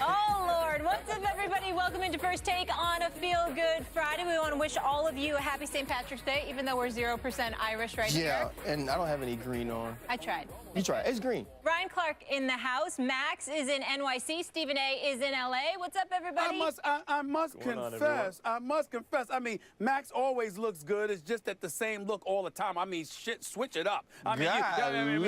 Oh, Lord. What's up, everybody? Welcome into First Take on a Feel Good Friday. We want to wish all of you a happy St. Patrick's Day, even though we're 0% Irish right here. Yeah, and I don't have any green on. I tried. You tried. It's green. Ryan Clark in the house. Max is in NYC. Stephen A. is in L.A. What's up, everybody? I must confess. I mean, Max always looks good. It's just that the same look all the time. I mean, shit, switch it up. I mean,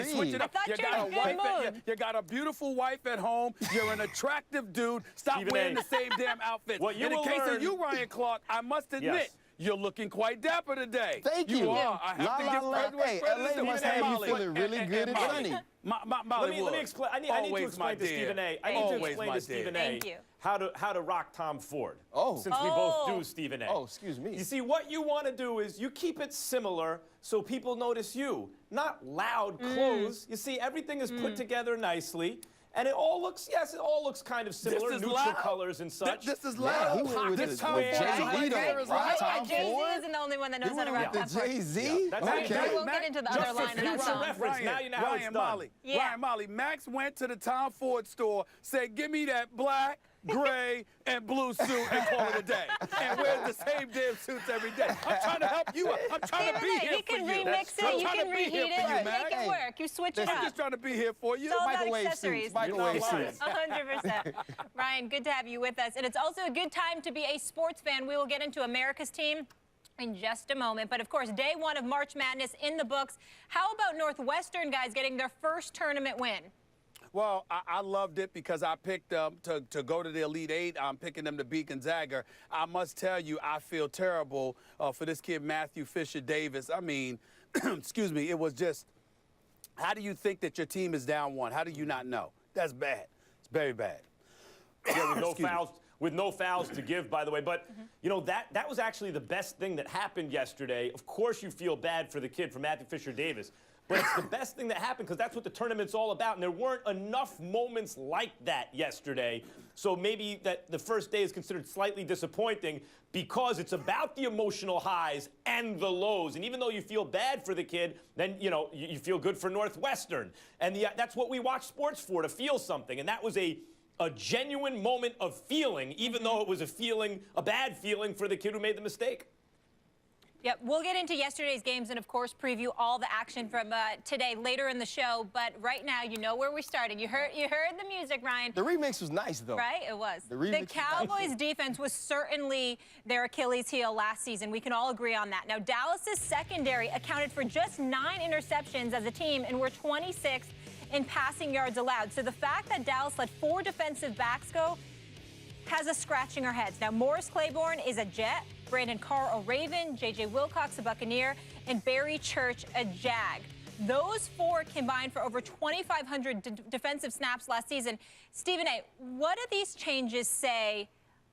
switch it up. I thought you were in a good mood. You got a beautiful wife at home. You're an attractive dude. Stop Stephen wearing A. the same damn outfits. In the case of you, Ryan Clark, I must admit, you're looking quite dapper today. Thank you. You are. I have to give Hey, LA must have you feeling really good and funny. Let me explain. I need to explain to Stephen A. I need to explain to Stephen A. How to rock Tom Ford. Oh. Since we both do Stephen A. Oh, excuse me. You see, what you want to do is you keep it similar so people notice you, not loud clothes. You see, everything is put together nicely. And it all looks, it all looks kind of similar, neutral colors and such. This is loud. This Tom Ford. Jay-Z isn't the only one that knows how to rock that part. Jay-Z? Okay. We won't get into the other line in that song. Ryan Molly, Max went to the Tom Ford store, said, give me that black, gray, and blue suit and call it a day. And wear the same damn suits every day. I'm trying to help you. I'm trying to be here for you. He can remix it. You can reheat it. Make it work. You switch it up. I'm just trying to be here for you. It's all about accessories. Microwave suits. 100%. Ryan, good to have you with us. And it's also a good time to be a sports fan. We will get into America's team in just a moment. But, of course, day one of March Madness in the books. How about Northwestern guys getting their first tournament win? Well, I loved it because I picked them to go to the Elite Eight. I'm picking them to beat Gonzaga. I must tell you, I feel terrible for this kid, Matthew Fisher Davis. I mean, excuse me, it was just, how do you think that your team is down one? How do you not know? That's bad. It's very bad. Yeah, with no fouls to give, by the way. But, you know, that was actually the best thing that happened yesterday. Of course you feel bad for the kid, for Matthew Fisher Davis. But it's the best thing that happened because that's what the tournament's all about. And there weren't enough moments like that yesterday. So maybe that the first day is considered slightly disappointing because it's about the emotional highs and the lows. And even though you feel bad for the kid, then, you know, you feel good for Northwestern. And that's what we watch sports for, to feel something. And that was a genuine moment of feeling, even though it was a bad feeling for the kid who made the mistake. Yep, we'll get into yesterday's games and, of course, preview all the action from today later in the show. But right now, you know where we're starting. You heard the music, Ryan. The remix was nice, though. Right? It was. The Cowboys' defense was certainly their Achilles heel last season. We can all agree on that. Now, Dallas's secondary accounted for just 9 interceptions as a team and were 26th in passing yards allowed. So the fact that Dallas let 4 defensive backs go has us scratching our heads. Now, Morris Claiborne is a Jet, Brandon Carr a Raven, J.J. Wilcox a Buccaneer, and Barry Church a Jag. Those 4 combined for over 2,500 defensive snaps last season. Stephen A., what do these changes say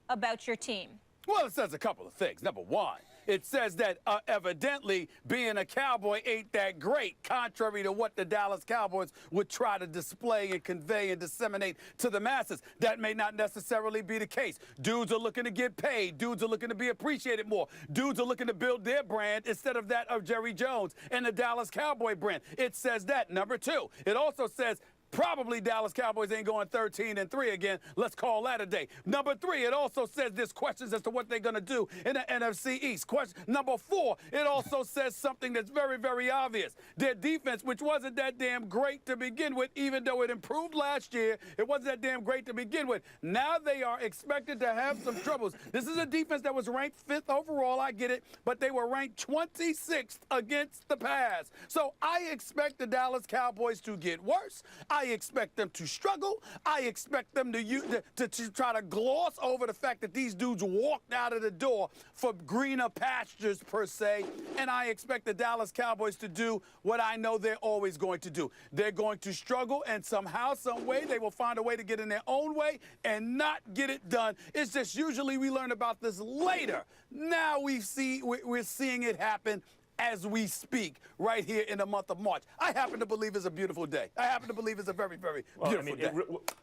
about your team? Well, it says a couple of things. Number one, it says that evidently being a Cowboy ain't that great, contrary to what the Dallas Cowboys would try to display and convey and disseminate to the masses. That may not necessarily be the case. Dudes are looking to get paid. Dudes are looking to be appreciated more. Dudes are looking to build their brand instead of that of Jerry Jones and the Dallas Cowboy brand. It says that. Number two, it also says probably Dallas Cowboys ain't going 13-3 again. Let's call that a day. Number 3, it also says there's questions as to what they're going to do in the NFC East. Number 4, it also says something that's very, very obvious. Their defense, which wasn't that damn great to begin with, even though it improved last year, it wasn't that damn great to begin with. Now they are expected to have some troubles. This is a defense that was ranked 5th overall, I get it, but they were ranked 26th against the pass. So I expect the Dallas Cowboys to get worse. I expect them to struggle. I expect them to try to gloss over the fact that these dudes walked out of the door for greener pastures, per se. And I expect the Dallas Cowboys to do what I know they're always going to do. They're going to struggle, and somehow, some way, they will find a way to get in their own way and not get it done. It's just usually we learn about this later. Now we're seeing it happen as we speak right here in the month of March. I happen to believe it's a beautiful day. I happen to believe it's a very, very beautiful day.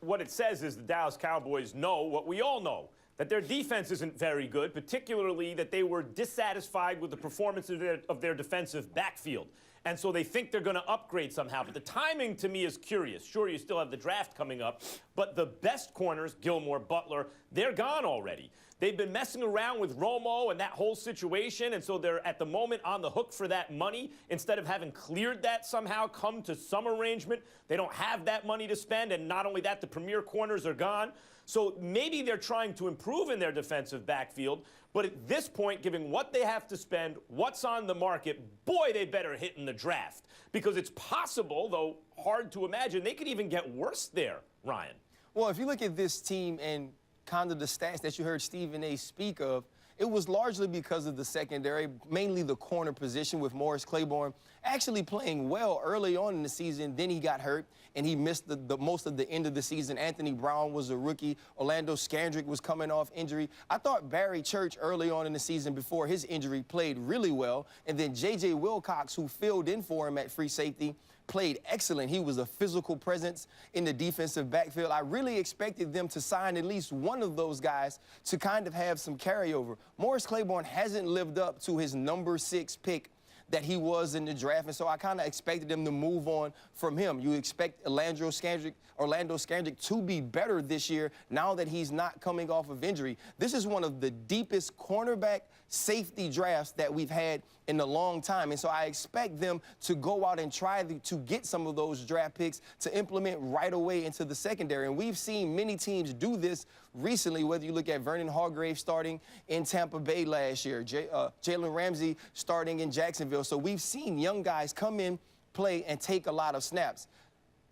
What it says is the Dallas Cowboys know what we all know, that their defense isn't very good, particularly that they were dissatisfied with the performance of their defensive backfield. And so they think they're going to upgrade somehow. But the timing, to me, is curious. Sure, you still have the draft coming up, but the best corners, Gilmore, Butler, they're gone already. They've been messing around with Romo and that whole situation, and so they're at the moment on the hook for that money. Instead of having cleared that somehow, come to some arrangement, they don't have that money to spend, and not only that, the premier corners are gone. So maybe they're trying to improve in their defensive backfield, but at this point, given what they have to spend, what's on the market, boy, they better hit in the draft. Because it's possible, though hard to imagine, they could even get worse there, Ryan. Well, if you look at this team and kind of the stats that you heard Stephen A. speak of, it was largely because of the secondary, mainly the corner position with Morris Claiborne actually playing well early on in the season. Then he got hurt, and he missed the most of the end of the season. Anthony Brown was a rookie. Orlando Scandrick was coming off injury. I thought Barry Church early on in the season before his injury played really well. And then J.J. Wilcox, who filled in for him at free safety, played excellent. He was a physical presence in the defensive backfield. I really expected them to sign at least one of those guys to kind of have some carryover. Morris Claiborne hasn't lived up to his number 6 pick that he was in the draft, and so I kind of expected them to move on from him. You expect Orlando Scandrick to be better this year now that he's not coming off of injury. This is one of the deepest cornerback safety drafts that we've had in a long time, and so I expect them to go out and try to get some of those draft picks to implement right away into the secondary. And we've seen many teams do this recently, whether you look at Vernon Hargrave starting in Tampa Bay last year, Jalen Ramsey starting in Jacksonville. So we've seen young guys come in, play, and take a lot of snaps.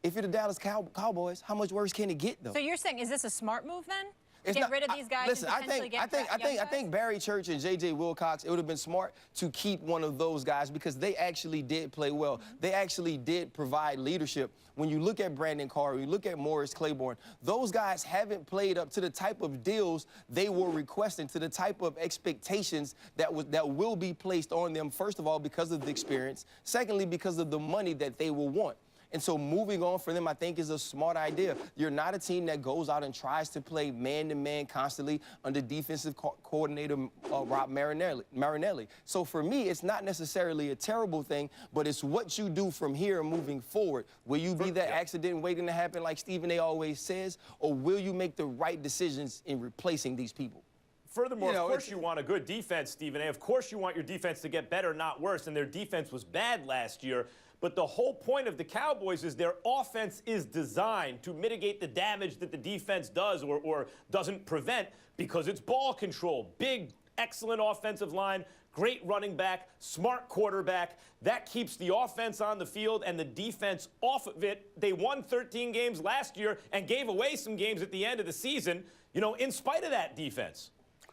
If you're the Dallas Cowboys, how much worse can it get, though? So you're saying, is this a smart move then? It's Get not, rid of these guys listen, and potentially I think Barry Church and J.J. Wilcox, it would have been smart to keep one of those guys because they actually did play well. Mm-hmm. They actually did provide leadership. When you look at Brandon Carr, you look at Morris Claiborne, those guys haven't played up to the type of deals they were requesting, to the type of expectations that will be placed on them, first of all, because of the experience, secondly, because of the money that they will want. And so moving on for them, I think, is a smart idea. You're not a team that goes out and tries to play man-to-man constantly under defensive coordinator Rob Marinelli. So for me, it's not necessarily a terrible thing, but it's what you do from here moving forward. Will you be that accident waiting to happen like Stephen A. always says, or will you make the right decisions in replacing these people? Furthermore, of course you want a good defense, Stephen A. Of course you want your defense to get better, not worse, and their defense was bad last year. But the whole point of the Cowboys is their offense is designed to mitigate the damage that the defense does or doesn't prevent because it's ball control. Big, excellent offensive line, great running back, smart quarterback. That keeps the offense on the field and the defense off of it. They won 13 games last year and gave away some games at the end of the season, you know, in spite of that defense.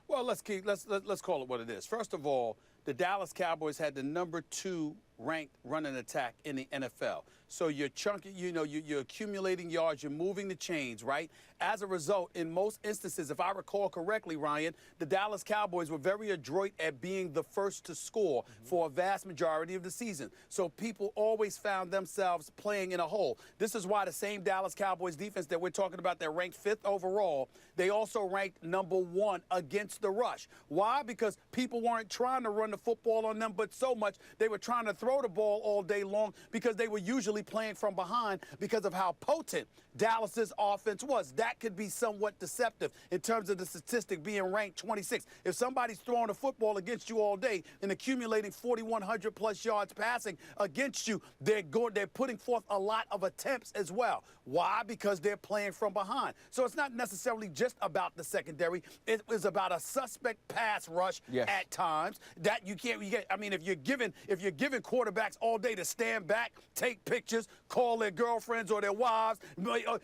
Well, let's call it what it is. First of all, the Dallas Cowboys had the number 2 ranked running attack in the NFL. So you're chunking, you know, you're accumulating yards, you're moving the chains, right? As a result, in most instances, if I recall correctly, Ryan, the Dallas Cowboys were very adroit at being the first to score for a vast majority of the season. So people always found themselves playing in a hole. This is why the same Dallas Cowboys defense that we're talking about that ranked 5th overall, they also ranked number 1 against the rush. Why? Because people weren't trying to run the football on them, but so much they were trying to throw the ball all day long because they were usually playing from behind because of how potent Dallas's offense was. That could be somewhat deceptive in terms of the statistic being ranked 26. If somebody's throwing a football against you all day and accumulating 4,100 plus yards passing against you, they're putting forth a lot of attempts as well. Why? Because they're playing from behind. So it's not necessarily just about the secondary. It is about a suspect pass rush at times that you can't. I mean, if you're giving quarterbacks all day to stand back, take pictures, call their girlfriends or their wives,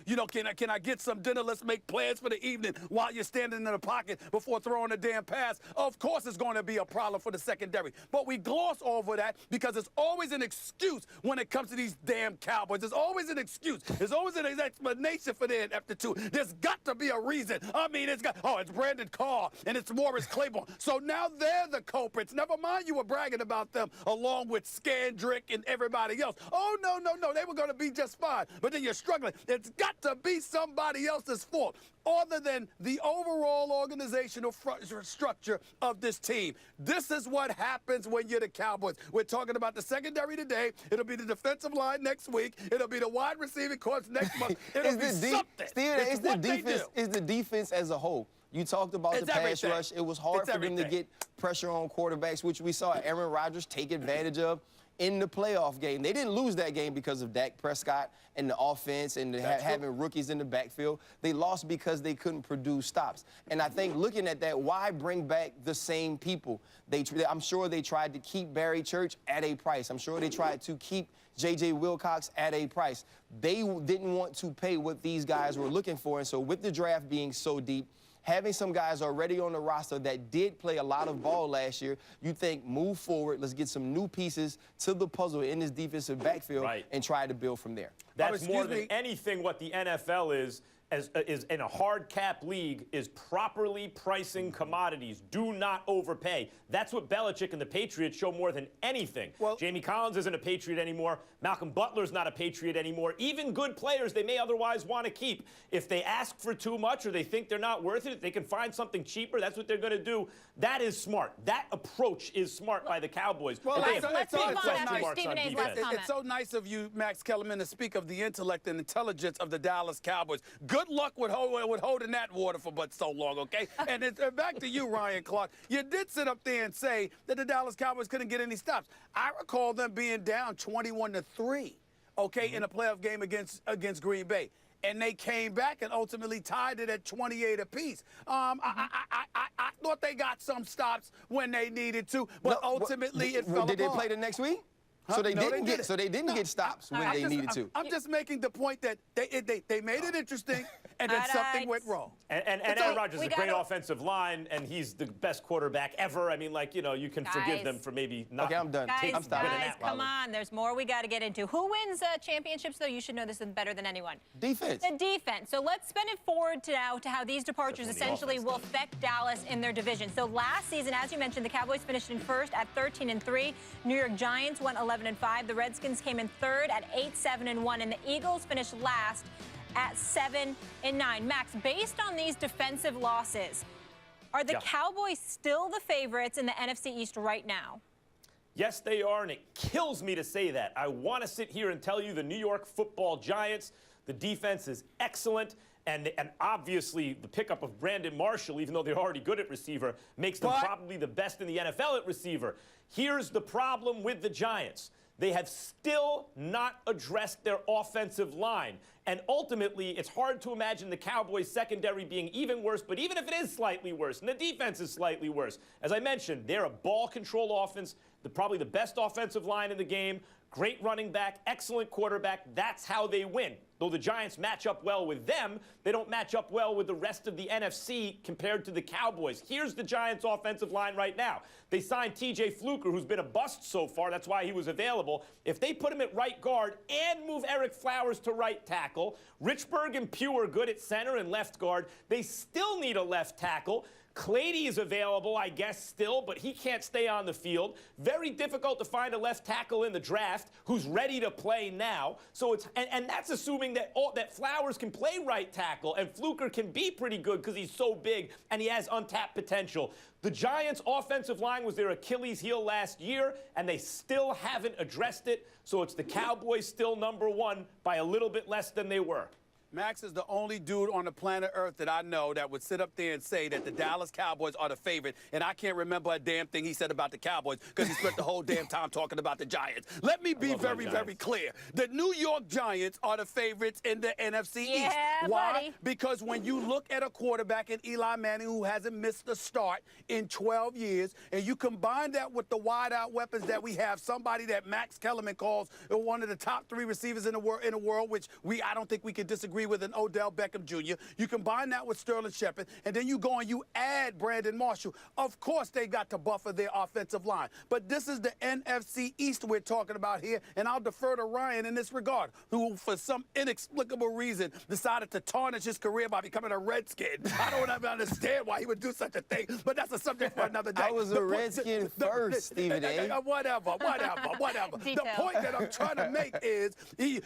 you know, can I get some dinner? Let's make plans for the evening while you're standing in the pocket before throwing a damn pass. Of course it's going to be a problem for the secondary. But we gloss over that because it's always an excuse when it comes to these damn Cowboys. There's always an excuse. There's always an explanation for their ineptitude. There's got to be a reason. I mean, it's Brandon Carr and it's Morris Claiborne. So now they're the culprits. Never mind you were bragging about them along with Scandrick and everybody else. Oh, no. no, they were going to be just fine. But then you're struggling. It's got to be somebody else's fault other than the overall organizational structure of this team. This is what happens when you're the Cowboys. We're talking about the secondary today. It'll be the defensive line next week. It'll be the wide receiving corps next month. It'll be something. Steven, it's the defense as a whole. You talked about the pass rush. It was hard for them to get pressure on quarterbacks, which we saw Aaron Rodgers take advantage of in the playoff game. They didn't lose that game because of Dak Prescott and the offense and having rookies in the backfield. They lost because they couldn't produce stops. And I think looking at that, why bring back the same people? I'm sure they tried to keep Barry Church at a price. I'm sure they tried to keep J.J. Wilcox at a price. They didn't want to pay what these guys were looking for. And so with the draft being so deep, having some guys already on the roster that did play a lot of ball last year, you think move forward, let's get some new pieces to the puzzle in this defensive backfield and try to build from there. That's more than anything what the NFL is in a hard cap league is properly pricing commodities. Do not overpay. That's what Belichick and the Patriots show more than anything. Well, Jamie Collins isn't a Patriot anymore. Malcolm Butler's not a Patriot anymore. Even good players they may otherwise want to keep. If they ask for too much or they think they're not worth it, if they can find something cheaper, that's what they're going to do. That is smart. That approach is smart by the Cowboys. Well, let's move on after Stephen A's last comment. It's so nice of you, Max Kellerman, to speak of the intellect and intelligence of the Dallas Cowboys. Good luck with holding that water for but so long, okay? And back to you, Ryan Clark. You did sit up there and say that the Dallas Cowboys couldn't get any stops. I recall them being down 21-3, okay, in a playoff game against Green Bay. And they came back and ultimately tied it at 28 apiece. I thought they got some stops when they needed to, but ultimately it fell apart. Did they play the next week? Huh? So they didn't get stops when they needed to. I'm just making the point that they made it interesting, and then something went wrong. And Aaron Rodgers is a great offensive line, and he's the best quarterback ever. I mean, like, you can forgive them for maybe not. Okay, I'm done. I'm stopping. Guys, come on. There's more we got to get into. Who wins championships, though? You should know this better than anyone. Defense. The defense. So let's spin it forward to how these departures essentially will affect Dallas in their division. So last season, as you mentioned, the Cowboys finished in first at 13-3. New York Giants went 11-5. The Redskins came in third at 8-7-1, and the Eagles finished last at 7-9. Max, based on these defensive losses, are the Cowboys still the favorites in the NFC East right now? Yes, they are, and it kills me to say that. I want to sit here and tell you the New York Football Giants, the defense is excellent. And obviously, the pickup of Brandon Marshall, even though they're already good at receiver, makes them probably the best in the NFL at receiver. Here's the problem with the Giants. They have still not addressed their offensive line. And ultimately, it's hard to imagine the Cowboys' secondary being even worse, but even if it is slightly worse, and the defense is slightly worse, as I mentioned, they're a ball control offense, probably the best offensive line in the game, great running back, excellent quarterback. That's how they win. Though the Giants match up well with them, they don't match up well with the rest of the NFC compared to the Cowboys. Here's the Giants' offensive line right now. They signed T.J. Fluker, who's been a bust so far. That's why he was available. If they put him at right guard and move Eric Flowers to right tackle, Richburg and Pugh are good at center and left guard. They still need a left tackle. Clady is available, I guess, still, but he can't stay on the field. Very difficult to find a left tackle in the draft who's ready to play now. So it's and that's assuming that Flowers can play right tackle and Fluker can be pretty good because he's so big and he has untapped potential. The Giants' offensive line was their Achilles heel last year, and they still haven't addressed it. So it's the Cowboys still #1 by a little bit less than they were. Max is the only dude on the planet Earth that I know that would sit up there and say that the Dallas Cowboys are the favorite, and I can't remember a damn thing he said about the Cowboys because he spent the whole damn time talking about the Giants. Let me be very, very clear. The New York Giants are the favorites in the NFC East. Why? Buddy. Because when you look at a quarterback in Eli Manning who hasn't missed a start in 12 years, and you combine that with the wide-out weapons that we have, somebody that Max Kellerman calls one of the top 3 receivers in the world, which I don't think we can disagree agree with an Odell Beckham Jr. You combine that with Sterling Shepard, and then you go and you add Brandon Marshall. Of course, they got to buffer their offensive line. But this is the NFC East we're talking about here, and I'll defer to Ryan in this regard, who, for some inexplicable reason, decided to tarnish his career by becoming a Redskin. I don't ever understand why he would do such a thing, but that's a subject for another day. I was a Redskin first, Stephen A. Whatever. The point that I'm trying to make is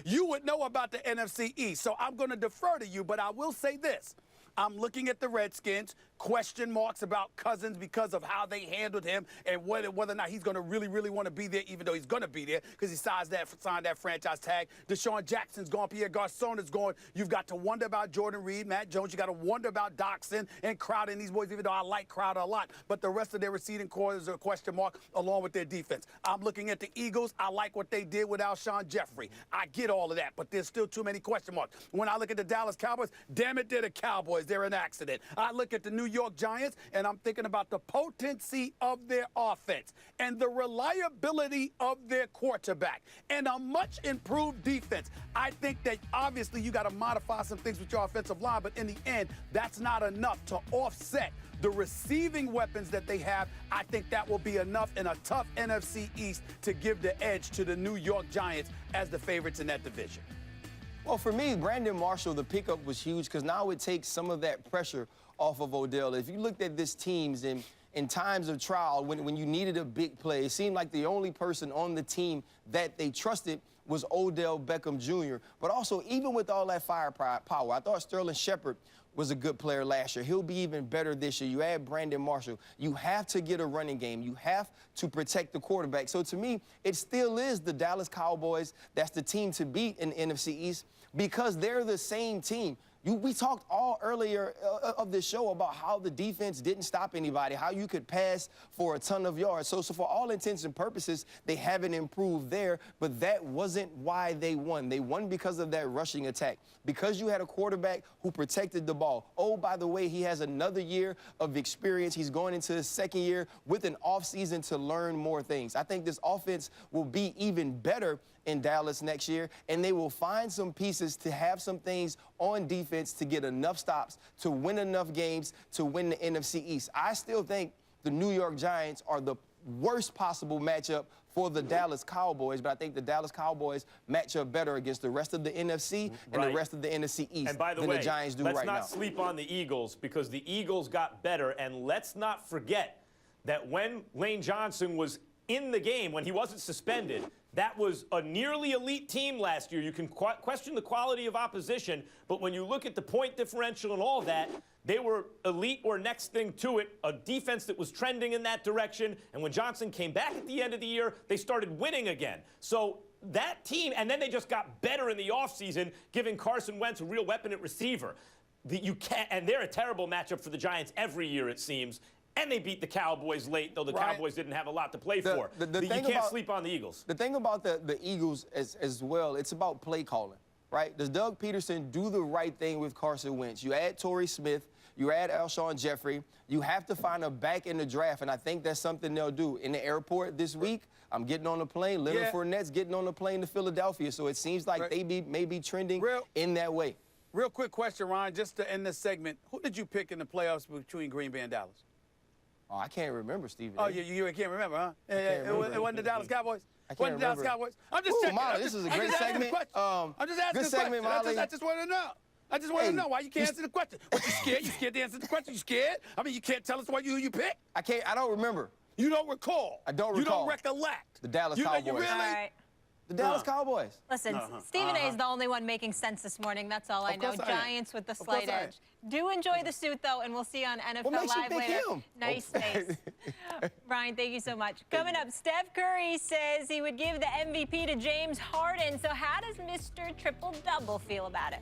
you would know about the NFC East, so I'm going to defer to you, but I will say this. I'm looking at the Redskins, question marks about Cousins because of how they handled him and whether or not he's going to really want to be there, even though he's going to be there because he signed that franchise tag. Deshaun Jackson's gone. Pierre Garçon is gone. You've got to wonder about Jordan Reed, Matt Jones. You got to wonder about Doxson and Crowder and these boys, even though I like Crowder a lot. But the rest of their receiving core is a question mark along with their defense. I'm looking at the Eagles. I like what they did with Alshon Jeffrey. I get all of that, but there's still too many question marks. When I look at the Dallas Cowboys, damn it, they're the Cowboys. They're an accident. I look at the New York Giants, and I'm thinking about the potency of their offense and the reliability of their quarterback and a much improved defense. I think that obviously you got to modify some things with your offensive line, but in the end, that's not enough to offset the receiving weapons that they have. I think that will be enough in a tough NFC East to give the edge to the New York Giants as the favorites in that division. Well, for me, Brandon Marshall, the pickup was huge because now it takes some of that pressure off of Odell. If you looked at this team's in times of trial, when you needed a big play, it seemed like the only person on the team that they trusted was Odell Beckham Jr. But also, even with all that firepower, I thought Sterling Shepard was a good player last year. He'll be even better this year. You add Brandon Marshall. You have to get a running game. You have to protect the quarterback. So to me, it still is the Dallas Cowboys that's the team to beat in the NFC East because they're the same team. We talked all earlier of this show about how the defense didn't stop anybody, how you could pass for a ton of yards. So for all intents and purposes, they haven't improved there, but that wasn't why they won. They won because of that rushing attack, because you had a quarterback who protected the ball. Oh, by the way, he has another year of experience. He's going into his second year with an offseason to learn more things. I think this offense will be even better in Dallas next year, and they will find some pieces to have some things on defense to get enough stops, to win enough games, to win the NFC East. I still think the New York Giants are the worst possible matchup for the Dallas Cowboys, but I think the Dallas Cowboys match up better against the rest of the NFC and the rest of the NFC East than the Giants do right now. Let's not sleep on the Eagles because the Eagles got better, and let's not forget that when Lane Johnson was in the game, when he wasn't suspended, that was a nearly elite team last year. You can question the quality of opposition, but when you look at the point differential and all that, they were elite or next thing to it, a defense that was trending in that direction. And when Johnson came back at the end of the year, they started winning again. So that team, and then they just got better in the offseason, giving Carson Wentz a real weapon at receiver. And they're a terrible matchup for the Giants every year, it seems. And they beat the Cowboys late, though the Cowboys didn't have a lot to play for. You can't sleep on the Eagles. The thing about the Eagles as well, it's about play calling, right? Does Doug Peterson do the right thing with Carson Wentz? You add Torrey Smith, you add Alshon Jeffrey. You have to find a back in the draft, and I think that's something they'll do. In the airport this week, I'm getting on the plane. Leonard Fournette's getting on the plane to Philadelphia, so it seems like they may be trending in that way. Real quick question, Ryan, just to end this segment. Who did you pick in the playoffs between Green Bay and Dallas? Oh, I can't remember, Stephen. Oh, you can't remember, huh? It wasn't the Dallas Cowboys? I can't remember. Dallas Cowboys? I'm just checking. Molly, this is a great segment. I'm just asking good segment, Molly. I just want to know. I just want to know why you can't answer the question. What, you scared? You scared to answer the question? You scared? I mean, you can't tell us who you picked? I don't remember. You don't recall? I don't recall. You don't recollect? The Dallas Cowboys. You really? All right. The Dallas Cowboys. Listen, Stephen A is the only one making sense this morning. That's all I know. Giants with the slight edge. Do enjoy the suit, though, and we'll see you on NFL Live later. Nice face. Ryan, thank you so much. Coming up, Steph Curry says he would give the MVP to James Harden. So how does Mr. Triple-Double feel about it?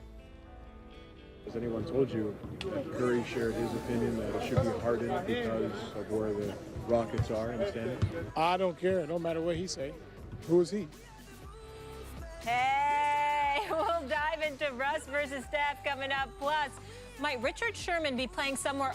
Has anyone told you that Curry shared his opinion that it should be Harden because of where the Rockets are in the standings? I don't care. It don't matter what he say. Who is he? Hey, we'll dive into Russ versus Steph coming up. Plus, might Richard Sherman be playing somewhere